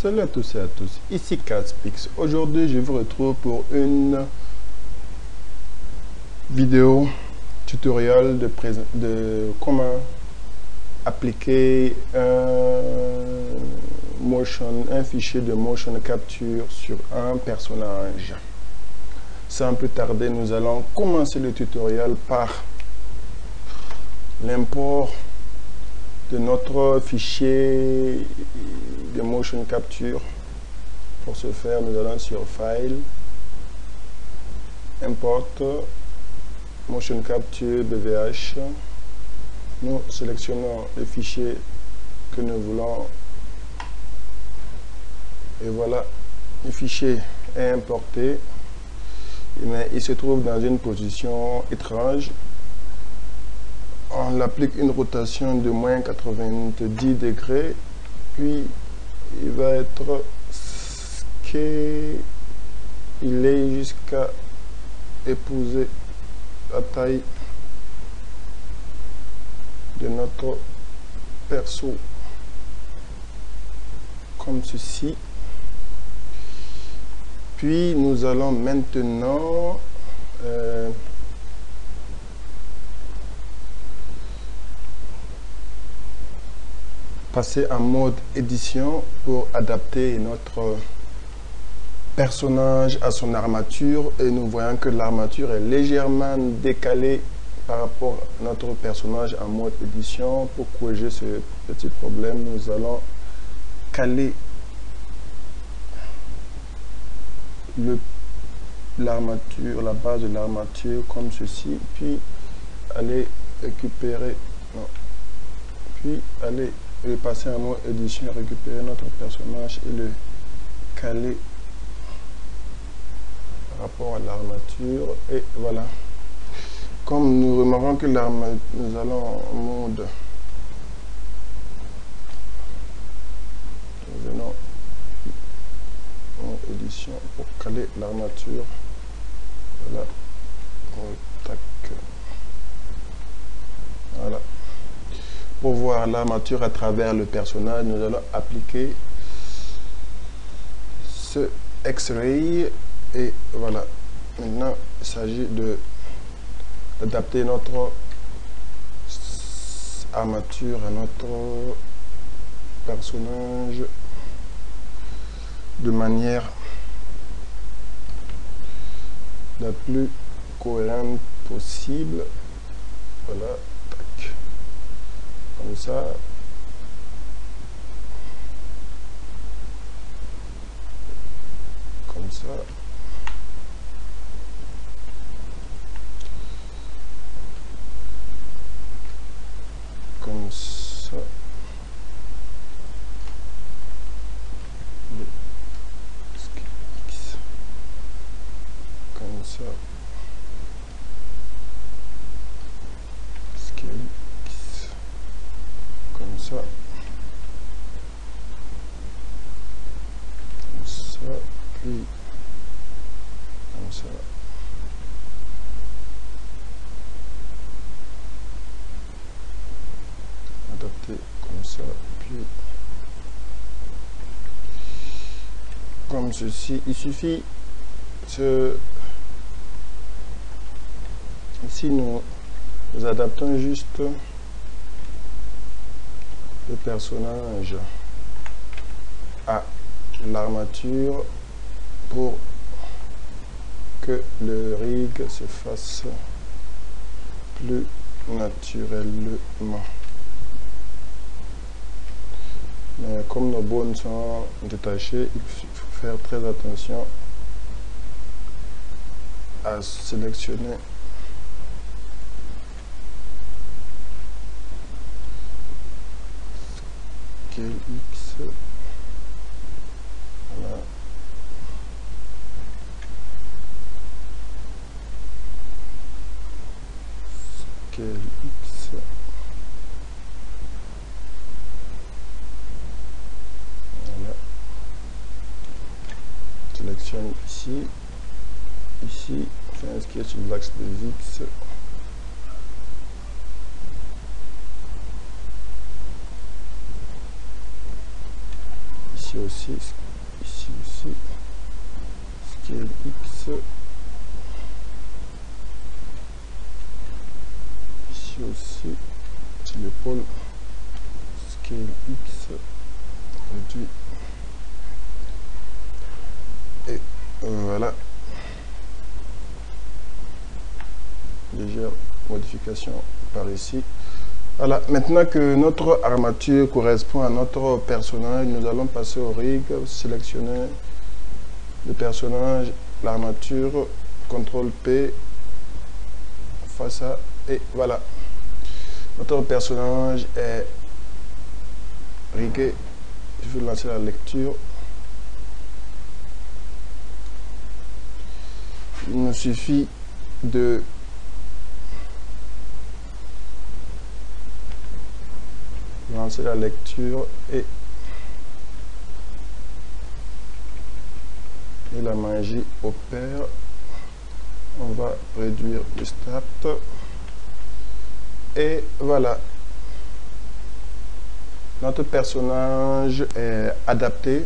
Salut à tous et à tous, ici Catspix. Aujourd'hui, je vous retrouve pour une vidéo tutoriel de comment appliquer un fichier de motion capture sur un personnage. Sans plus tarder, nous allons commencer le tutoriel par l'import de notre fichier de motion capture. Pour ce faire, nous allons sur File, Import, Motion Capture BVH. Nous sélectionnons le fichier que nous voulons et voilà, le fichier est importé, mais il se trouve dans une position étrange. On applique une rotation de moins 90 degrés, puis il va être scalé jusqu'à épouser la taille de notre perso, comme ceci. Puis nous allons maintenant passer en mode édition pour adapter notre personnage à son armature, et nous voyons que l'armature est légèrement décalée par rapport à notre personnage en mode édition. Pour corriger ce petit problème, nous allons caler l'armature, la base de l'armature comme ceci, puis aller récupérer, puis aller passer en mode édition, récupérer notre personnage et le caler par rapport à l'armature. Et voilà, comme nous remarquons que l'armature, nous allons en mode, nous venons en édition pour caler l'armature. Voilà, tac, voilà. Pour voir l'armature à travers le personnage, nous allons appliquer ce X-Ray. Et voilà, maintenant il s'agit d'adapter notre armature à notre personnage de manière la plus cohérente possible. Voilà, tac, comme ça. Comme ça. Comme ça. Comme ça. Comme ça. Comme ça. Puis comme ça. Adapter comme ça, puis comme ceci. Il suffit ici nous adaptons juste le personnage à l'armature pour que le rig se fasse plus naturellement. Mais comme nos bones sont détachés, il faut faire très attention à sélectionner Scale X. Voilà. Scale X. Voilà. Sélectionne ici. Ici, on fait un sketch sur l'axe des X. ici aussi, scale X, ici aussi, c'est le pôle, scale X, réduit, et voilà, légère modification par ici. Voilà, maintenant que notre armature correspond à notre personnage, nous allons passer au rig, sélectionner le personnage, l'armature, CTRL P, face à, et voilà. Notre personnage est rigué. Je vais lancer la lecture. Il nous suffit de lancer la lecture et la magie opère. On va réduire le start et voilà, notre personnage est adapté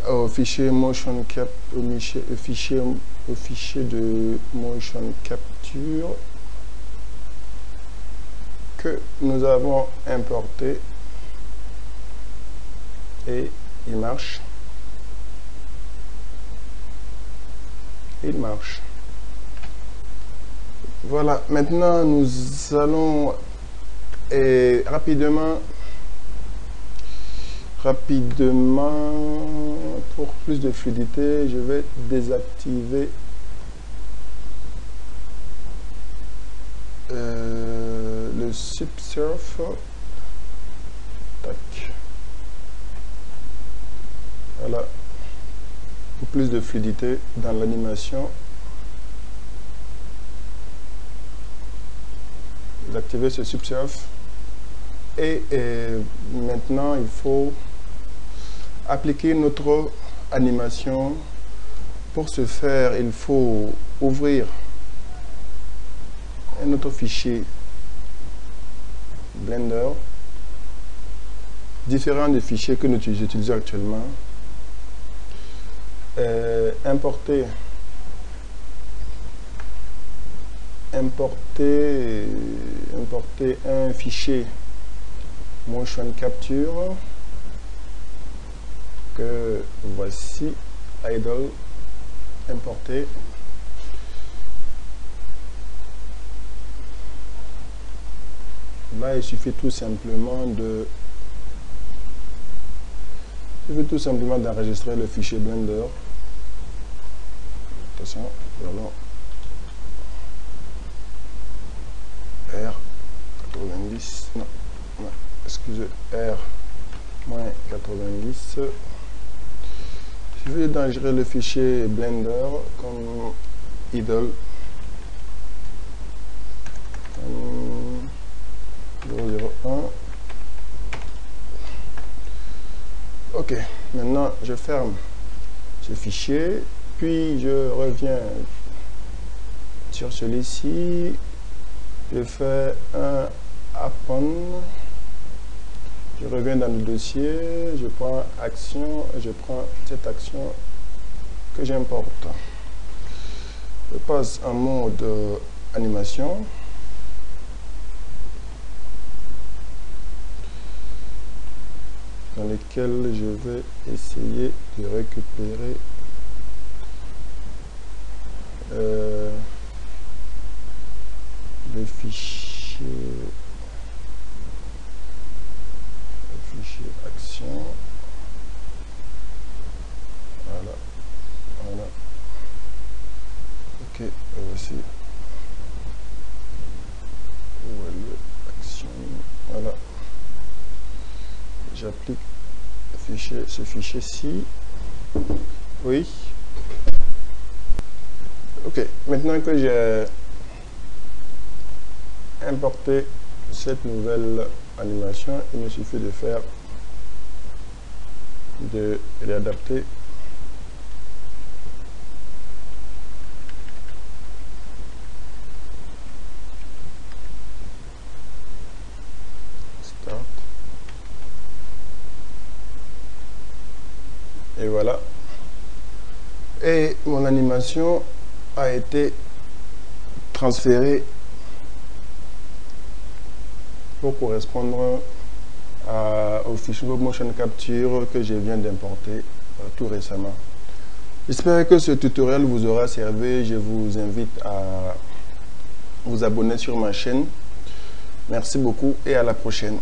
au fichier motion cap, au fichier de motion capture que nous avons importé, et il marche. Il marche. Voilà, maintenant nous allons rapidement, pour plus de fluidité, je vais désactiver le subsurf. Tac. Voilà, pour plus de fluidité dans l'animation. Activer ce subsurf et maintenant il faut appliquer notre animation. Pour ce faire, il faut ouvrir un autre fichier Blender différent des fichiers que nous utilisons actuellement, importer un fichier motion capture que voici, idle, importer. Là, il suffit tout simplement d'enregistrer le fichier Blender. Attention, pardon. R90, non, excusez, R-90. Je vais d'enregistrer le fichier Blender comme idle. 001. Ok, maintenant je ferme ce fichier, puis je reviens sur celui-ci. Je fais un append, je reviens dans le dossier, je prends action, je prends cette action que j'importe. Je passe en mode animation. Dans lequel je vais essayer de récupérer le fichier action. Voilà, voilà. Ok, voici. Où est l'action? Voilà. J'applique ce fichier-ci. Oui. Ok, maintenant que j'ai importé cette nouvelle animation, il me suffit de réadapter. Start. voilà. Et mon animation a été transférée pour correspondre au fichier Motion Capture que je viens d'importer tout récemment. J'espère que ce tutoriel vous aura servi. Je vous invite à vous abonner sur ma chaîne. Merci beaucoup et à la prochaine.